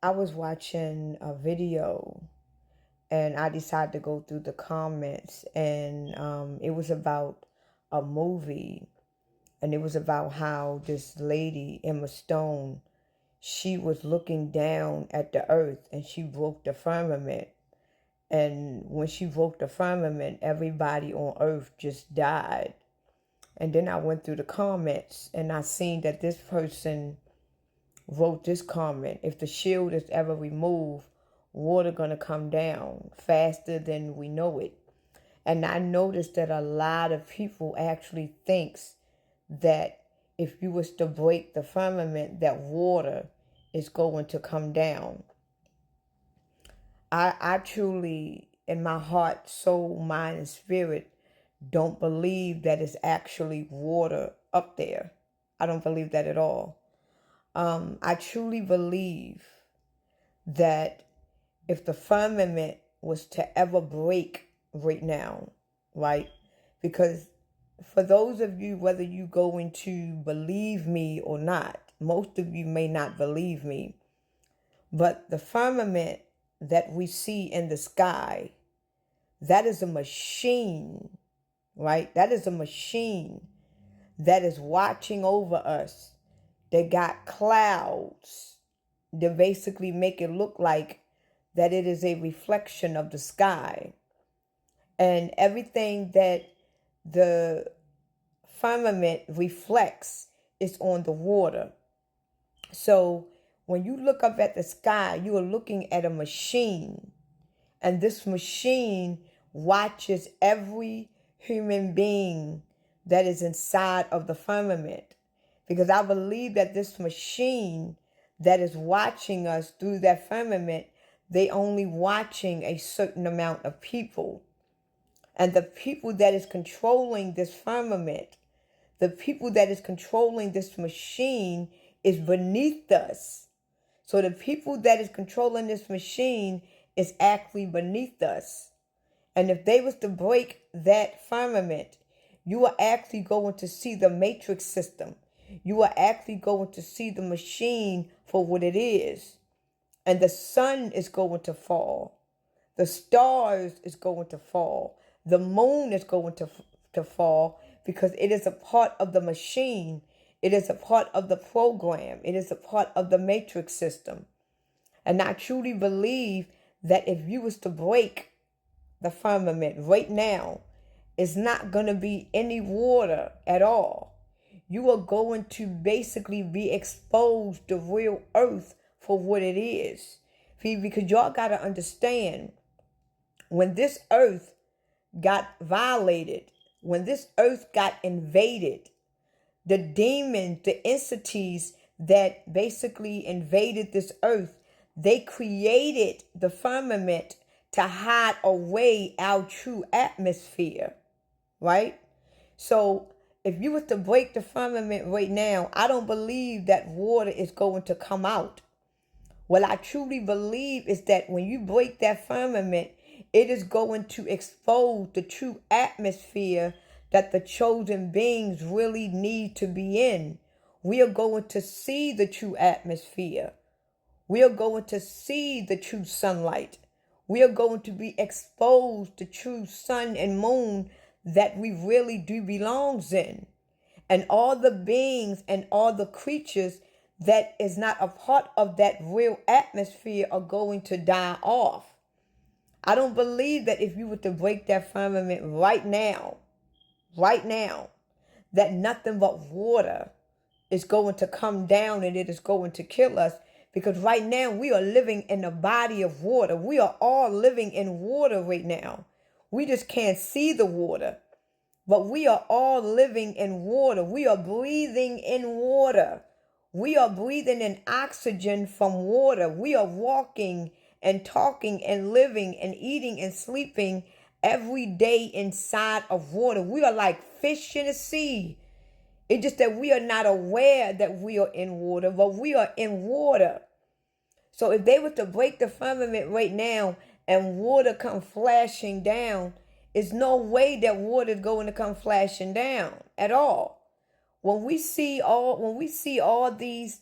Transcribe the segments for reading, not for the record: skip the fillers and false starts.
I was watching a video and I decided to go through the comments, and it was about a movie, and it was about how this lady, Emma Stone, she was looking down at the earth and she broke the firmament. And when she broke the firmament, everybody on earth just died. And then I went through the comments and I seen that this person wrote this comment: if the shield is ever removed, water gonna come down faster than we know it. And I noticed that a lot of people actually thinks that if you was to break the firmament, that water is going to come down. I truly, in my heart, soul, mind, and spirit, don't believe that it's actually water up there. I don't believe that at all. I truly believe that if the firmament was to ever break right now, right? Because for those of you, whether you going to believe me or not, most of you may not believe me, but the firmament that we see in the sky, that is a machine, right? That is a machine that is watching over us. They got clouds that basically make it look like that it is a reflection of the sky. And everything that the firmament reflects is on the water. So when you look up at the sky, you are looking at a machine. And this machine watches every human being that is inside of the firmament. Because I believe that this machine that is watching us through that firmament, they only watching a certain amount of people. And the people that is controlling this firmament, the people that is controlling this machine is beneath us. So the people that is controlling this machine is actually beneath us. And if they was to break that firmament, you are actually going to see the matrix system. You are actually going to see the machine for what it is. And the sun is going to fall. The stars is going to fall. The moon is going to fall, because it is a part of the machine. It is a part of the program. It is a part of the matrix system. And I truly believe that if you was to break the firmament right now, it's not going to be any water at all. You are going to basically be exposed to real earth for what it is. See, because y'all got to understand, when this earth got violated, when this earth got invaded, the demons, the entities that basically invaded this earth, they created the firmament to hide away our true atmosphere, right? So if you was to break the firmament right now, I don't believe that water is going to come out. What I truly believe is that when you break that firmament, it is going to expose the true atmosphere that the chosen beings really need to be in. We are going to see the true atmosphere. We are going to see the true sunlight. We are going to be exposed to true sun and moon that we really do belongs in. And all the beings and all the creatures that is not a part of that real atmosphere are going to die off. I don't believe that if you were to break that firmament right now, that nothing but water is going to come down and it is going to kill us. Because right now we are living in a body of water. We are all living in water right now. We just can't see the water. But we are all living in water. We are breathing in water. We are breathing in oxygen from water. We are walking and talking and living and eating and sleeping every day inside of water. We are like fish in the sea. It's just that we are not aware that we are in water, but we are in water. So if they were to break the firmament right now and water come flashing down, there's no way that water is going to come flashing down at all. When we see all these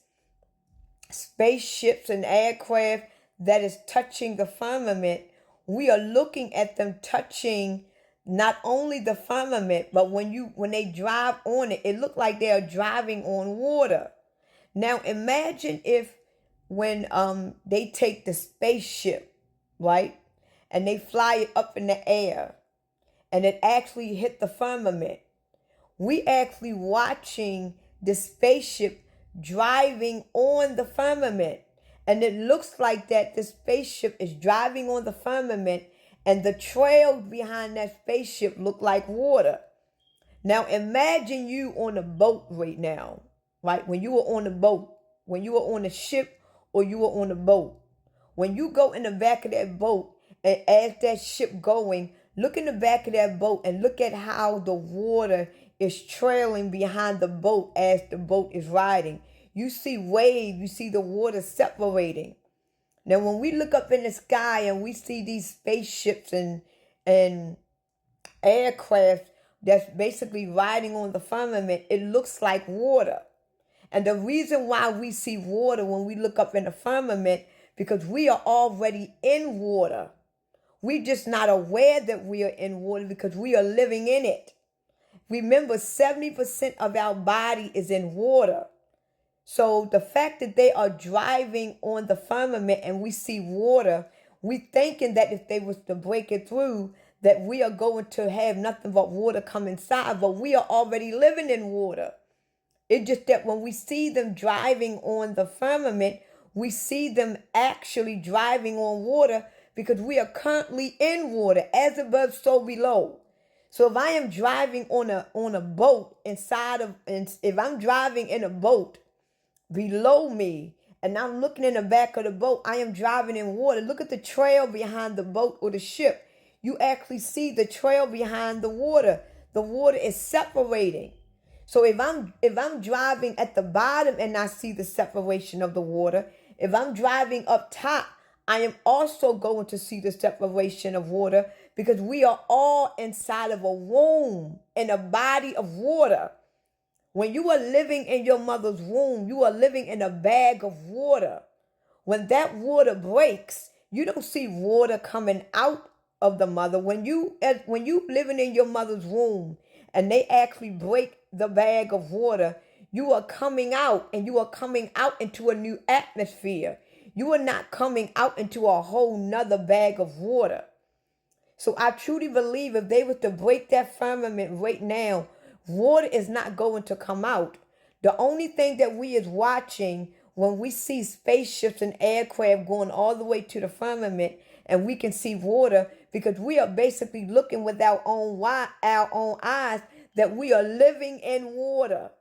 spaceships and aircraft that is touching the firmament, we are looking at them touching not only the firmament, but when they drive on it, it looked like they are driving on water. Now imagine if when they take the spaceship, right, and they fly it up in the air, and it actually hit the firmament. We actually watching the spaceship driving on the firmament. And it looks like that the spaceship is driving on the firmament, and the trails behind that spaceship look like water. Now imagine you on a boat right now, right? When you were on a boat, when you were on a ship or you were on a boat. When you go in the back of that boat, and as that ship going, look in the back of that boat and look at how the water is trailing behind the boat as the boat is riding. You see waves, you see the water separating. Now when we look up in the sky and we see these spaceships and aircraft that's basically riding on the firmament, it looks like water. And the reason why we see water when we look up in the firmament, because we are already in water. We're just not aware that we are in water because we are living in it. Remember, 70% of our body is in water. So the fact that they are driving on the firmament and we see water, we thinking that if they was to break it through, that we are going to have nothing but water come inside, but we are already living in water. It's just that when we see them driving on the firmament, we see them actually driving on water because we are currently in water, as above, so below. So if I am driving on a boat if I'm driving in a boat below me and I'm looking in the back of the boat, I am driving in water. Look at the trail behind the boat or the ship. You actually see the trail behind the water. The water is separating. So if I'm driving at the bottom and I see the separation of the water, if I'm driving up top, I am also going to see the separation of water because we are all inside of a womb in a body of water. When you are living in your mother's womb, you are living in a bag of water. When that water breaks, you don't see water coming out of the mother. When you living in your mother's womb and they actually break the bag of water, you are coming out, and you are coming out into a new atmosphere. You are not coming out into a whole nother bag of water. So I truly believe if they were to break that firmament right now, water is not going to come out. The only thing that we is watching when we see spaceships and aircraft going all the way to the firmament and we can see water, because we are basically looking with our own eyes that we are living in water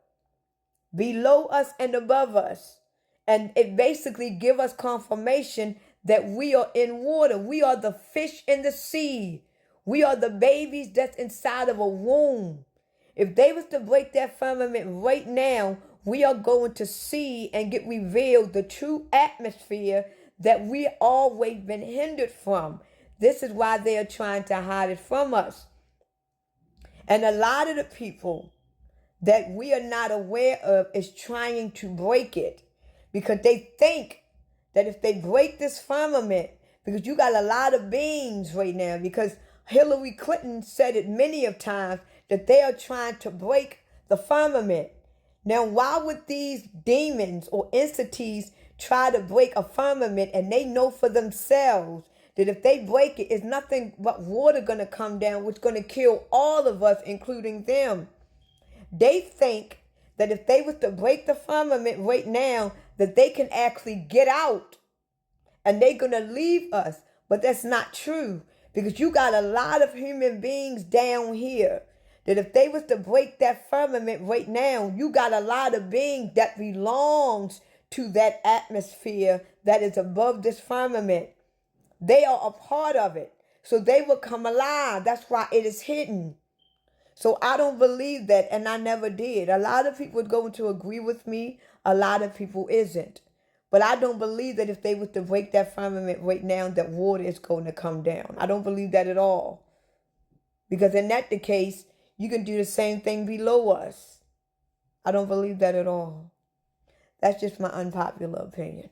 below us and above us. And it basically give us confirmation that we are in water. We are the fish in the sea. We are the babies that's inside of a womb. If they was to break that firmament right now, we are going to see and get revealed the true atmosphere that we always been hindered from. This is why they are trying to hide it from us. And a lot of the people that we are not aware of is trying to break it because they think that if they break this firmament, because you got a lot of beings right now, because Hillary Clinton said it many of times that they are trying to break the firmament. Now, why would these demons or entities try to break a firmament and they know for themselves that if they break it, it's nothing but water going to come down, which is going to kill all of us, including them. They think that if they was to break the firmament right now, that they can actually get out and they're going to leave us. But that's not true, because you got a lot of human beings down here that if they was to break that firmament right now, you got a lot of beings that belongs to that atmosphere that is above this firmament. They are a part of it. So they will come alive. That's why it is hidden. So I don't believe that, and I never did. A lot of people are going to agree with me. A lot of people isn't. But I don't believe that if they were to break that firmament right now, that water is going to come down. I don't believe that at all. Because in that the case, you can do the same thing below us. I don't believe that at all. That's just my unpopular opinion.